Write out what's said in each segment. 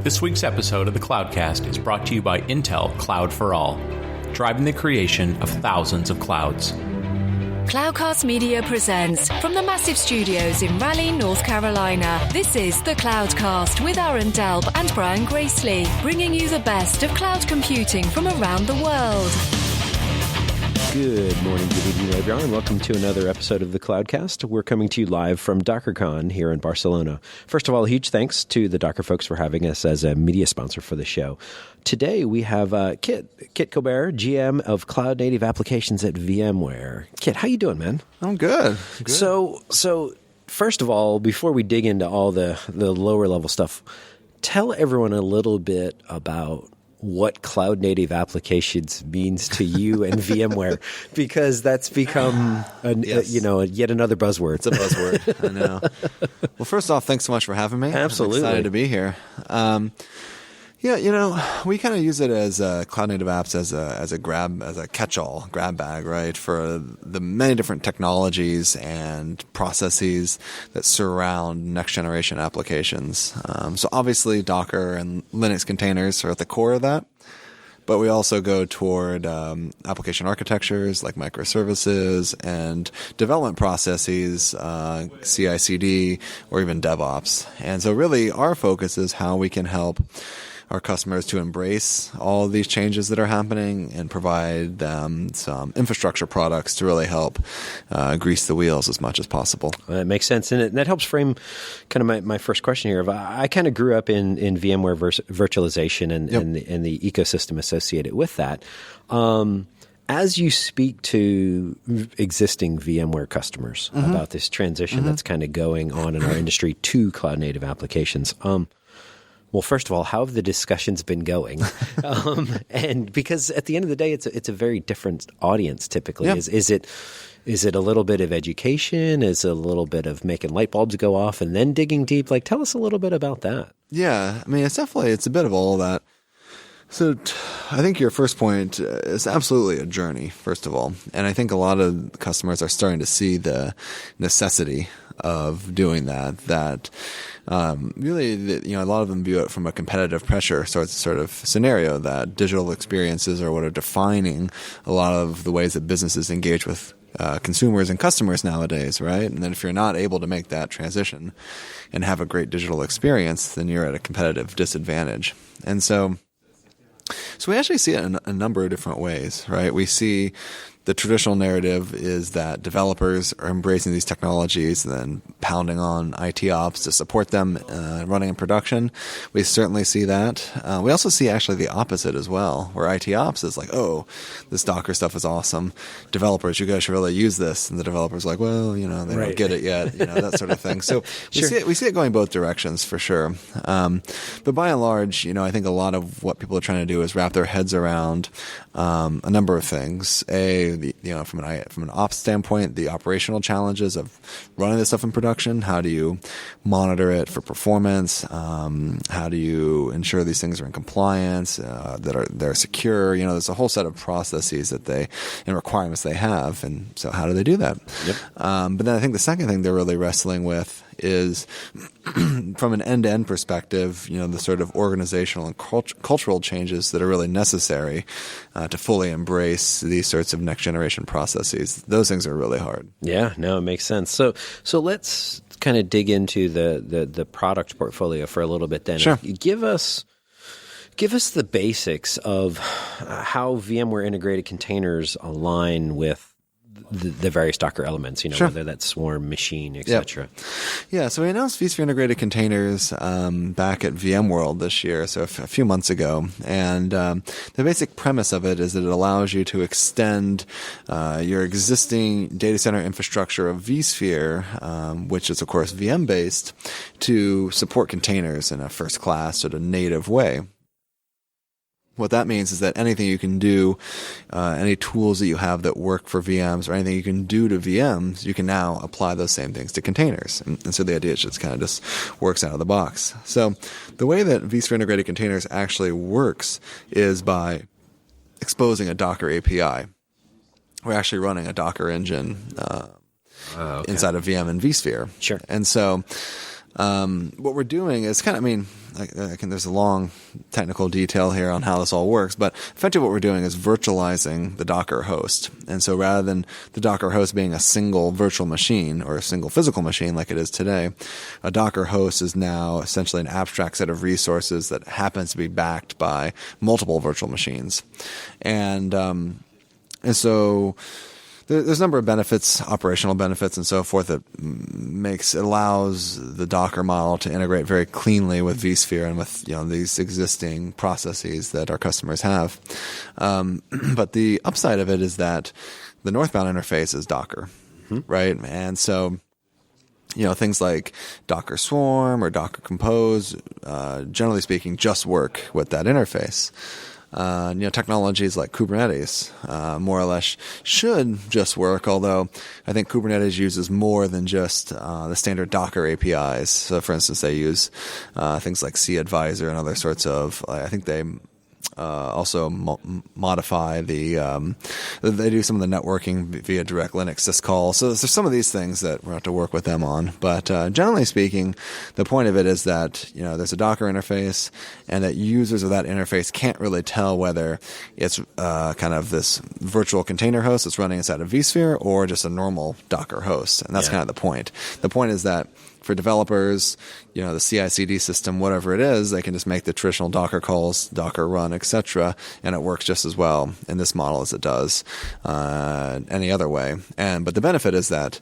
This week's episode of the Cloudcast is brought to you by Intel Cloud for All, driving the creation of thousands of clouds. Cloudcast Media presents from the massive studios in Raleigh, North Carolina. This is the Cloudcast with Aaron Delp and Brian Gracely, bringing you the best of cloud computing from around the world. Good morning, good evening, everyone. Welcome to another episode of the Cloudcast. We're coming to you live from DockerCon here in Barcelona. First of all, a huge thanks to the Docker folks for having us as a media sponsor for the show. Today we have Kit Colbert, GM of Cloud Native Applications at VMware. Kit, how you doing, man? I'm good. So first of all, before we dig into all the lower level stuff, tell everyone a little bit about what Cloud Native Applications means to you and VMware, because that's become yet another buzzword. It's a buzzword. I know. Well, first off, thanks so much for having me. Absolutely. I'm excited to be here. We kind of use it as Cloud Native Apps as a catch-all grab bag, right, for the many different technologies and processes that surround next generation applications. So obviously Docker and Linux containers are at the core of that, but we also go toward application architectures like microservices and development processes, CI/CD, or even DevOps. And so really our focus is how we can help our customers to embrace all of these changes that are happening and provide them some infrastructure products to really help grease the wheels as much as possible. That makes sense. And that helps frame kind of my first question here. I kind of grew up in VMware virtualization and the ecosystem associated with that. As you speak to existing VMware customers about this transition that's kind of going on in our industry to cloud native applications, well, first of all, how have the discussions been going? And because at the end of the day, it's a very different audience typically. Yep. Is it a little bit of education? Is it a little bit of making light bulbs go off and then digging deep? Like, tell us a little bit about that. Yeah, I mean, it's a bit of all of that. So I think your first point is absolutely a journey, first of all. And I think a lot of customers are starting to see the necessity of doing that. Really, a lot of them view it from a competitive pressure sort of scenario, that digital experiences are what are defining a lot of the ways that businesses engage with consumers and customers nowadays, right? And then if you're not able to make that transition and have a great digital experience, then you're at a competitive disadvantage. And so we actually see it in a number of different ways, right? We see the traditional narrative is that developers are embracing these technologies and then pounding on IT ops to support them running in production. We certainly see that. We also see actually the opposite as well, where IT ops is like, oh, this Docker stuff is awesome. Developers, you guys should really use this. And the developer's like, well, they don't get it yet, that sort of thing. So we see it going both directions for sure. But by and large, I think a lot of what people are trying to do is wrap their heads around a number of things. From an ops standpoint, the operational challenges of running this stuff in production. How do you monitor it for performance? How do you ensure these things are in compliance, they're secure? There's a whole set of processes and requirements they have. And so how do they do that? Yep. But then I think the second thing they're really wrestling with is from an end-to-end perspective, the sort of organizational and cultural changes that are really necessary to fully embrace these sorts of next-generation processes. Those things are really hard. Yeah, no, it makes sense. So let's kind of dig into the product portfolio for a little bit then. Sure. Give us the basics of how VMware integrated containers align with the various Docker elements, Sure. Whether that's Swarm, Machine, etc. Yeah, so we announced vSphere Integrated Containers back at VMworld this year, so a few months ago. And the basic premise of it is that it allows you to extend your existing data center infrastructure of vSphere, which is, of course, VM-based, to support containers in a first-class sort of native way. What that means is that anything you can do, any tools that you have that work for VMs or anything you can do to VMs, you can now apply those same things to containers. And so the idea is just kind of just works out of the box. So the way that vSphere Integrated Containers actually works is by exposing a Docker API. We're actually running a Docker engine inside of VM and vSphere. Sure. And so What we're doing is there's a long technical detail here on how this all works, but effectively what we're doing is virtualizing the Docker host. And so rather than the Docker host being a single virtual machine or a single physical machine like it is today, a Docker host is now essentially an abstract set of resources that happens to be backed by multiple virtual machines. And so there's a number of benefits, operational benefits and so forth that allows the Docker model to integrate very cleanly with vSphere and with these existing processes that our customers have. But the upside of it is that the northbound interface is Docker, right? And so things like Docker Swarm or Docker Compose, generally speaking, just work with that interface. Technologies like Kubernetes, more or less should just work, although I think Kubernetes uses more than just the standard Docker APIs. So, for instance, they use things like CAdvisor and other sorts of, I think they also modify they do some of the networking via direct Linux syscall. So there's some of these things that we'll have to work with them on. But generally speaking, the point of it is that there's a Docker interface, and that users of that interface can't really tell whether it's kind of this virtual container host that's running inside of vSphere or just a normal Docker host. And that's kind of the point. The point is that for developers, the CI/CD system, whatever it is, they can just make the traditional Docker calls, Docker run, etc., and it works just as well in this model as it does any other way. But the benefit is that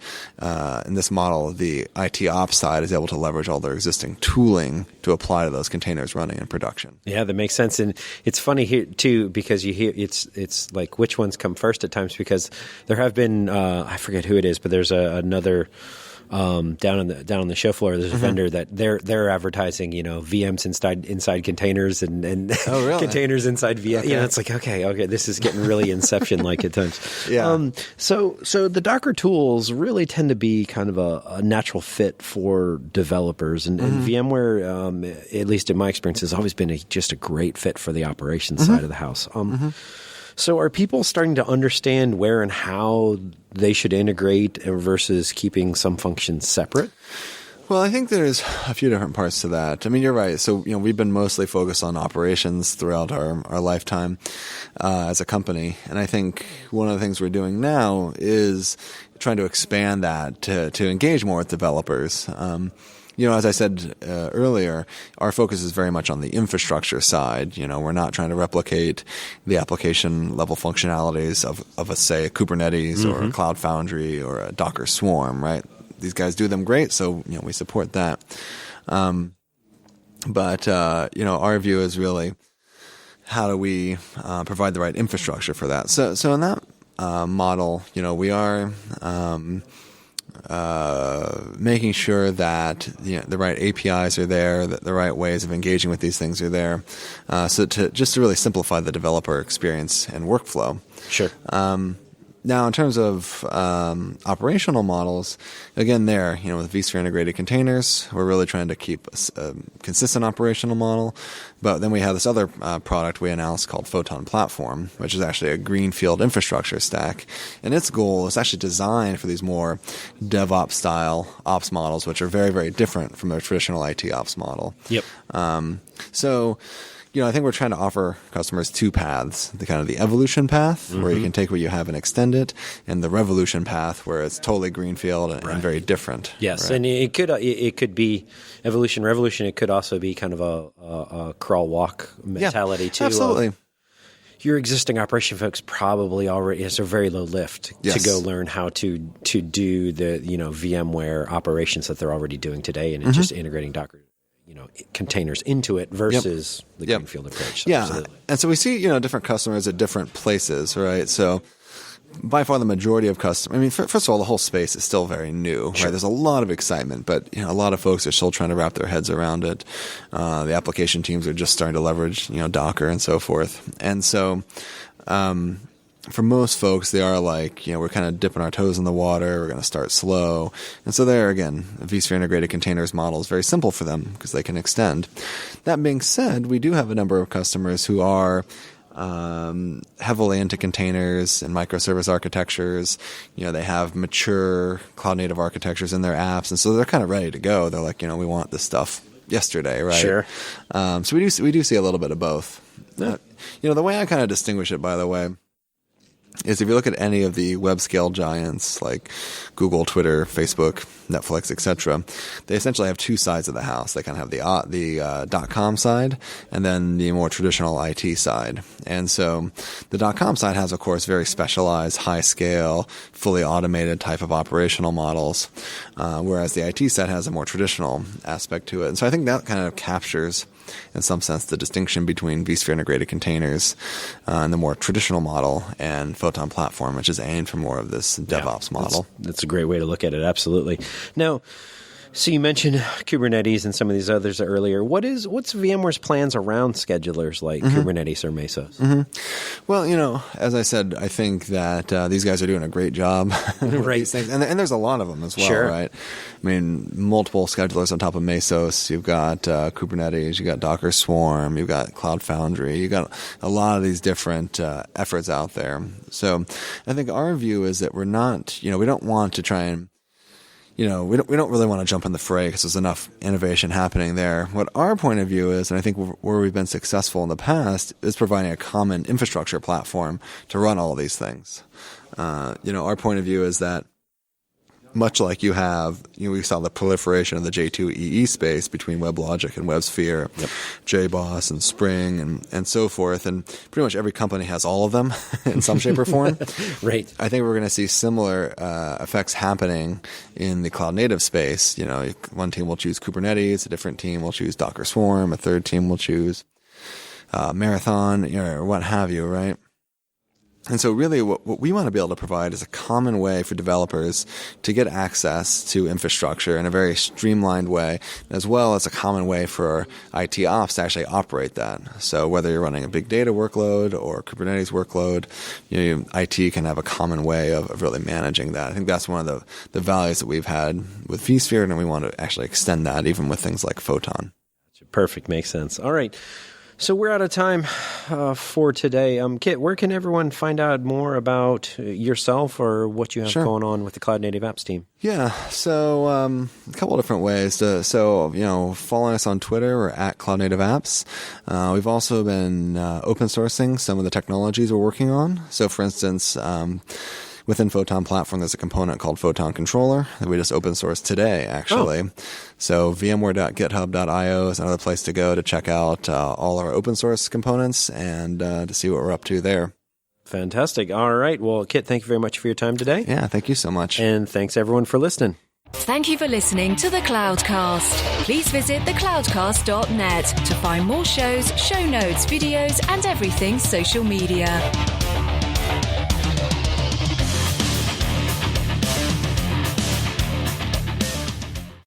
in this model, the IT ops side is able to leverage all their existing tooling to apply to those containers running in production. Yeah, that makes sense. And it's funny here too, because you hear it's like which ones come first at times, because there have been I forget who it is, but there's another. Down on the show floor, there's a vendor that they're advertising, VMs inside containers and oh, really? containers inside VM. Okay. It's like okay, this is getting really Inception like at times. Yeah. So the Docker tools really tend to be kind of a natural fit for developers, and VMware, at least in my experience, has always been just a great fit for the operations side of the house. So are people starting to understand where and how they should integrate versus keeping some functions separate? Well, I think there's a few different parts to that. I mean, you're right. So, we've been mostly focused on operations throughout our lifetime as a company. And I think one of the things we're doing now is trying to expand that to engage more with developers. As I said earlier, our focus is very much on the infrastructure side. We're not trying to replicate the application level functionalities of say, a Kubernetes or a Cloud Foundry or a Docker Swarm, right? These guys do them great, so we support that. But our view is really how do we provide the right infrastructure for that? So in that model, we are making sure that the right APIs are there, that the right ways of engaging with these things are there, so to really simplify the developer experience and workflow. Sure. Now, in terms of operational models, again, with vSphere integrated containers, we're really trying to keep a consistent operational model. But then we have this other product we announced called Photon Platform, which is actually a greenfield infrastructure stack. And its goal is actually designed for these more DevOps-style ops models, which are very, very different from a traditional IT ops model. Yep. I think we're trying to offer customers two paths: the kind of the evolution path, where you can take what you have and extend it, and the revolution path, where it's totally greenfield and very different. Yes, right? and it could be evolution, revolution. It could also be kind of a crawl walk mentality too. Absolutely. Your existing operation folks probably already has a very low lift to go learn how to do the VMware operations that they're already doing today, and it's just integrating Docker containers into it versus the greenfield approach. So yeah. absolutely. And so we see, different customers at different places, right? So by far the majority of customers, I mean, first of all, the whole space is still very new, right? There's a lot of excitement, but a lot of folks are still trying to wrap their heads around it. The application teams are just starting to leverage, Docker and so forth. And so, for most folks, they are like, we're kind of dipping our toes in the water. We're going to start slow. And so there, again, a vSphere integrated containers model is very simple for them because they can extend. That being said, we do have a number of customers who are heavily into containers and microservice architectures. They have mature cloud native architectures in their apps, and so they're kind of ready to go. They're like, we want this stuff yesterday, right? Sure. So we do see a little bit of both. Yeah. The way I kind of distinguish it, by the way, is if you look at any of the web scale giants like Google, Twitter, Facebook, Netflix, etc., they essentially have two sides of the house. They kind of have the .com side and then the more traditional IT side. And so the .com side has, of course, very specialized, high scale, fully automated type of operational models, whereas the IT side has a more traditional aspect to it. And so I think that kind of captures, in some sense, the distinction between vSphere integrated containers and the more traditional model, and Photon platform, which is aimed for more of this DevOps model. That's a great way to look at it. Absolutely. Now, so you mentioned Kubernetes and some of these others earlier. What's VMware's plans around schedulers like Kubernetes or Mesos? Well, as I said, I think that these guys are doing a great job with these things. And there's a lot of them as well, Sure. right? I mean, multiple schedulers on top of Mesos. You've got Kubernetes, you've got Docker Swarm, you've got Cloud Foundry. You've got a lot of these different efforts out there. So I think our view is that we're not, we don't want to try and we don't really want to jump in the fray because there's enough innovation happening there. What our point of view is, and I think where we've been successful in the past, is providing a common infrastructure platform to run all of these things. Our point of view is that much like we saw the proliferation of the J2EE space between WebLogic and WebSphere, JBoss and Spring and so forth, and pretty much every company has all of them in some shape or form. Right. I think we're going to see similar effects happening in the cloud native space. One team will choose Kubernetes, a different team will choose Docker Swarm, a third team will choose Marathon, or what have you, right? And so really what we want to be able to provide is a common way for developers to get access to infrastructure in a very streamlined way, as well as a common way for IT ops to actually operate that. So whether you're running a big data workload or Kubernetes workload, IT can have a common way of really managing that. I think that's one of the values that we've had with vSphere, and we want to actually extend that even with things like Photon. Perfect. Makes sense. All right. So we're out of time for today. Kit, where can everyone find out more about yourself or what you have going on with the Cloud Native Apps team? Yeah, so a couple of different ways. Following us on Twitter, we're at Cloud Native Apps. We've also been open sourcing some of the technologies we're working on. So, for instance, within Photon Platform, there's a component called Photon Controller that we just open sourced today, actually. Oh. So vmware.github.io is another place to go to check out all our open source components and to see what we're up to there. Fantastic. All right. Well, Kit, thank you very much for your time today. Yeah, thank you so much. And thanks, everyone, for listening. Thank you for listening to The Cloudcast. Please visit thecloudcast.net to find more shows, show notes, videos, and everything social media.